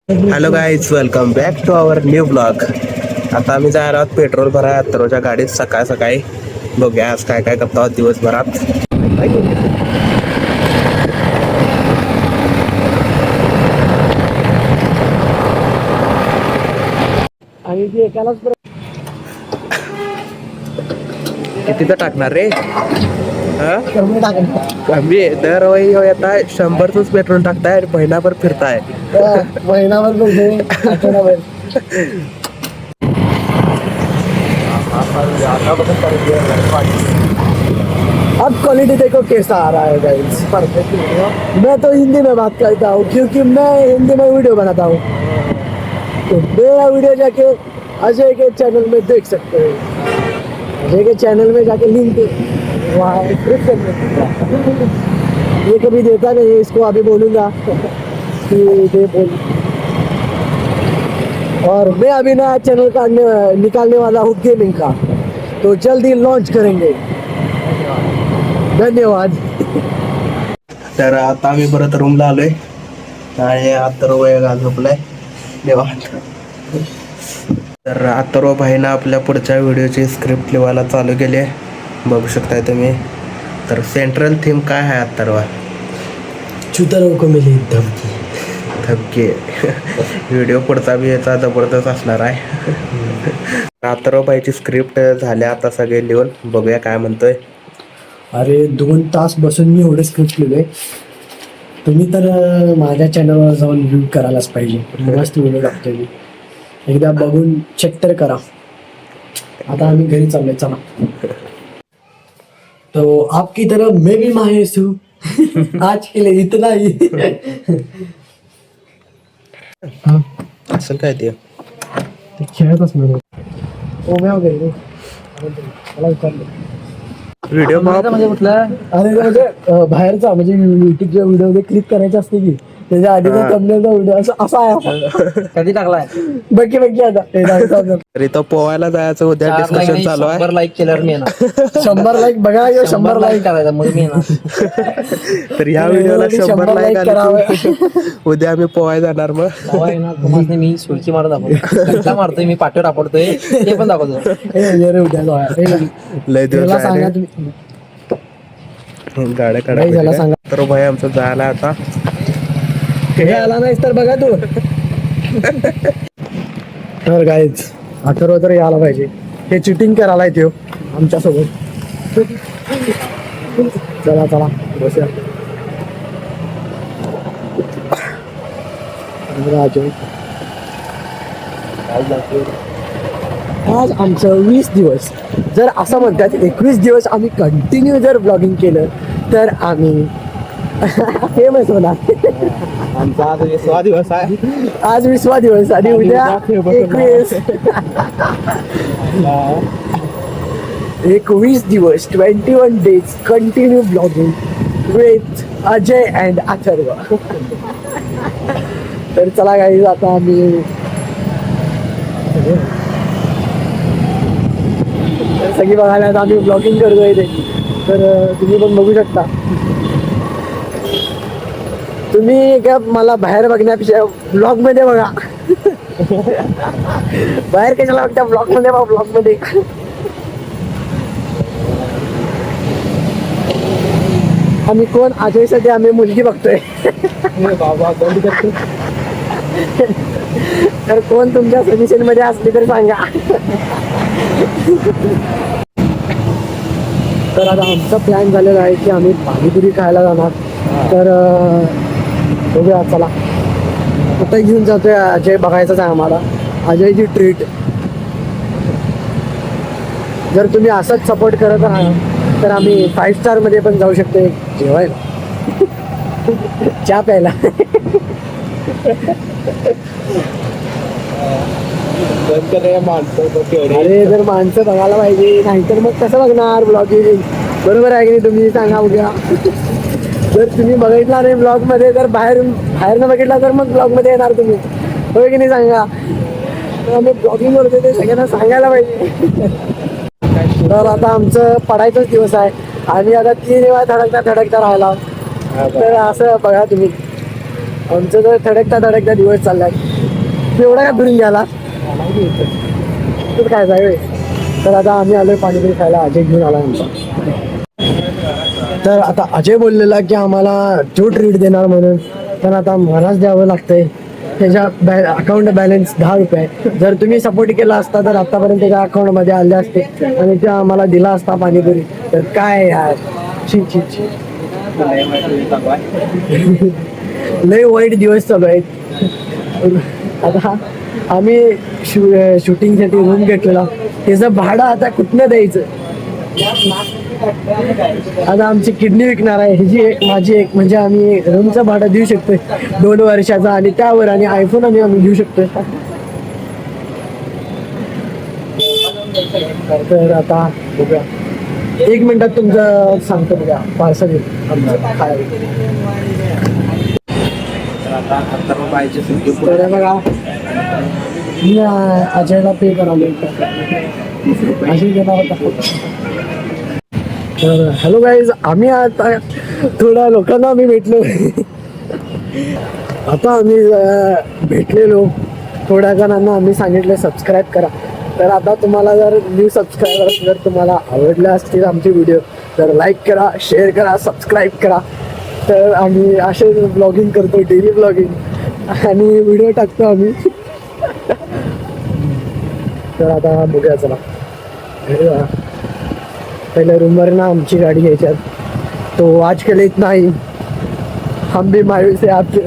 Hello guys, welcome back to our new blog. आता आम्ही जाणार आहोत पेट्रोल भरा अत्तरोच्या गाडीत सकाळ सकाळी. बघूया आज काय काय करतो आहोत दिवसभरात. आणि ती एकालाच कितीचं टाकणार रे? कमी टाकायचं. कमी दरवेळी आता 100च पेट्रोल टाकताय, महिनाभर फिरताय. महिनाभर बोलते आठवडाभर. अब क्वालिटी देखो कैसा आ रहा है गाइस, परफेक्ट. मैं तो हिंदी में बात करता हूँ क्योंकि मैं हिंदी में वीडियो बनाता हूँ. तो मेरा वीडियो जाके अजय के चैनल में देख सकते हो. अजय के चैनल में जाके लिंक वहाँ डिस्क्रिप्शन में. ये कभी देता नहीं है, इसको अभी बोलूँगा कि ये बोल. और मैं अभी नया चैनल का निकालने वाला हूँ गेमिंग का, तो जल्दी लॉन्च करेंगे. धन्यवाद. तर आता आम्ही परत रूमला आलोय आणि अत्तरो वेळ झोपलाय निवांत. तर अत्तरो भाईनं आपल्या पुढच्या व्हिडिओची स्क्रिप्ट लिहायला चालू केली आहे, बघू शकताय तुम्ही. तर सेंट्रल थीम काय आहे अत्तरवा? चुतरों को मिली धमकी. धमकी. व्हिडिओ पुढचा बी याचा जबरदस्त असणार आहे. अत्तरो भाईची स्क्रिप्ट झाल्या आता सगळे लिहून, बघूया काय म्हणतोय. अरे 2 तास बसून मी एवढे स्क्रिप्ट लिहिले. तुम्ही तर माझ्या चॅनलवर जाऊन व्ह्यू करायलाच पाहिजे. मस्त व्हिडिओ टाकतोय मी, एकदा बघून चेक तर करा. आता आम्ही घरी चाललोय, चला. तो आपकी तरह मैं भी मायूस हूँ. आज के लिए इतना ही. असेल काय ते खेळतच नाही ओम्या वगैरे. मला विचारलं व्हिडिओ म्हणजे कुठला? अरे म्हणजे बाहेरचा, म्हणजे युट्यूबच्या व्हिडिओ क्लिक करायचे असते की त्याच्या आधीचा थंबनेलचा व्हिडिओ असा आहे. कधी टाकलाय? बघी आता तरी तो पोहायला जायचं उद्या डिस्कशन चालू आहे. 100 लाईक केल्यावर मी येणार. 100 लाईक बघा, 100 लाईक करायचं मग मी येणार. तर ह्या व्हिडिओला 100 लाईक आले, उद्या आम्ही पोहायला जाणार. मग तुम्हाला मी सुळकी मारून दाखवतो, मारतोय मी, पाठीवर आपडतोय ते पण दाखवतो. लय दिवस सांगा गाड्या काढायला सांगा. तर भाई आमचं जायला आता. हे आला नाहीस तर बघा तू. तर गाईज अथर्व तर यायला पाहिजे. हे चिटिंग करायला येते आमच्यासोबत. चला चला बसूया. आज आमचं 20 दिवस. जर असं म्हणतात 21 दिवस आम्ही कंटिन्यू जर ब्लॉगिंग केलं तर आम्ही फेमस होणार. आमचा आज 20वा दिवस आहे. आज 20वा दिवस आणि उद्या 21. 21 दिवस, 21 days continue blogging with Ajay and Atharva. तर चला गाईज, आता आम्ही सगळी बघायला आता आम्ही ब्लॉगिंग करतोय ते. तर तुम्ही पण बघू शकता. तुम्ही काय मला बाहेर बघण्यापेक्षा ब्लॉग मध्ये बघा. बाहेर कशाला बघता, ब्लॉग मध्ये बघा. ब्लॉग मध्ये आम्ही कोण, अजयसाठी आम्ही मुलगी बघतोय. बाबा तर कोण तुमच्या सजेशन मध्ये असली तर सांगा. तर आता आमचा प्लॅन झालेला आहे की आम्ही पाणीपुरी खायला जाणार. तर बघूया, चला. कुठं घेऊन जातोय अजय बघायचंच आहे आम्हाला. अजयची ट्रीट. जर तुम्ही असंच सपोर्ट करत राहा तर आम्ही 5 स्टार मध्ये पण जाऊ शकतो जेवायला, चहा प्यायला. अरे जर माणसं बघायला पाहिजे, नाहीतर मग कसं बघणार ब्लॉगिंग? बरोबर आहे की नाही? तुम्ही सांगा उद्या. जर तुम्ही बघितला नाही ब्लॉग मध्ये, तर बाहेरनं बघितला तर मग ब्लॉग मध्ये येणार तुम्ही, होय की नाही? सांगा. तर आम्ही ब्लॉगिंग करतो ते सगळ्यांना सांगायला पाहिजे. तर आता आमचं पडायचाच दिवस आहे आणि आता 3 वेळा धडकता राहिला. तर असं बघा तुम्ही, आमचं तर धडकता दिवस चाललाय. एवढा काय फिरून गेला तर काय जाय. तर आता आम्ही आलोय पाणीपुरी खायला. अजय घेऊन आला आमचा. तर आता अजय बोललेला की आम्हाला जो ट्रीट देणार म्हणून, पण आता मलाच द्यावं लागतंय. त्याच्या अकाउंट बॅलन्स 10 रुपये. जर तुम्ही सपोर्ट केला असता तर आतापर्यंत त्याच्या अकाउंटमध्ये आले असते आणि ते आम्हाला दिला असता पाणीपुरी. तर काय यार, छी छी छी. लय वाईट दिवस चालू आहेत. आता आम्ही शूटिंगसाठी रूम घेतलेला, त्याचं भाडं आता कुठनं द्यायचं. आता आमची किडनी विकणार आहे, ह्याची एक माझी एक. म्हणजे आम्ही रूमचं भाडं देऊ शकतोय 2 वर्षाचा आणि त्यावर आणि आयफोन आम्ही घेऊ शकतोय. तर आता बघूया, 1 मिनिटात तुमचं सांगतो. बघा पार्सल येईल आमचं खायला. तर बघा मी अजयला पे करावं अशी देणार होता. तर हॅलो गाईज, आम्ही आता थोड्या लोकांना आम्ही भेटलो. आता आम्ही भेटलेलो थोड्या जणांना आम्ही सांगितलं सबस्क्राईब करा. तर आता तुम्हाला जर न्यू सबस्क्रायबर जर तुम्हाला आवडले असतील आमचे व्हिडिओ तर लाईक करा, शेअर करा, सबस्क्राईब करा. तर आम्ही असे ब्लॉगिंग करतो, डेली ब्लॉगिंग आणि व्हिडिओ टाकतो आम्ही. तर आता बघूया, चला पहले रूमवर ना आमची गाडी घ्यायची. तो आजकल इतना ही हम भी मायूस है आपकी.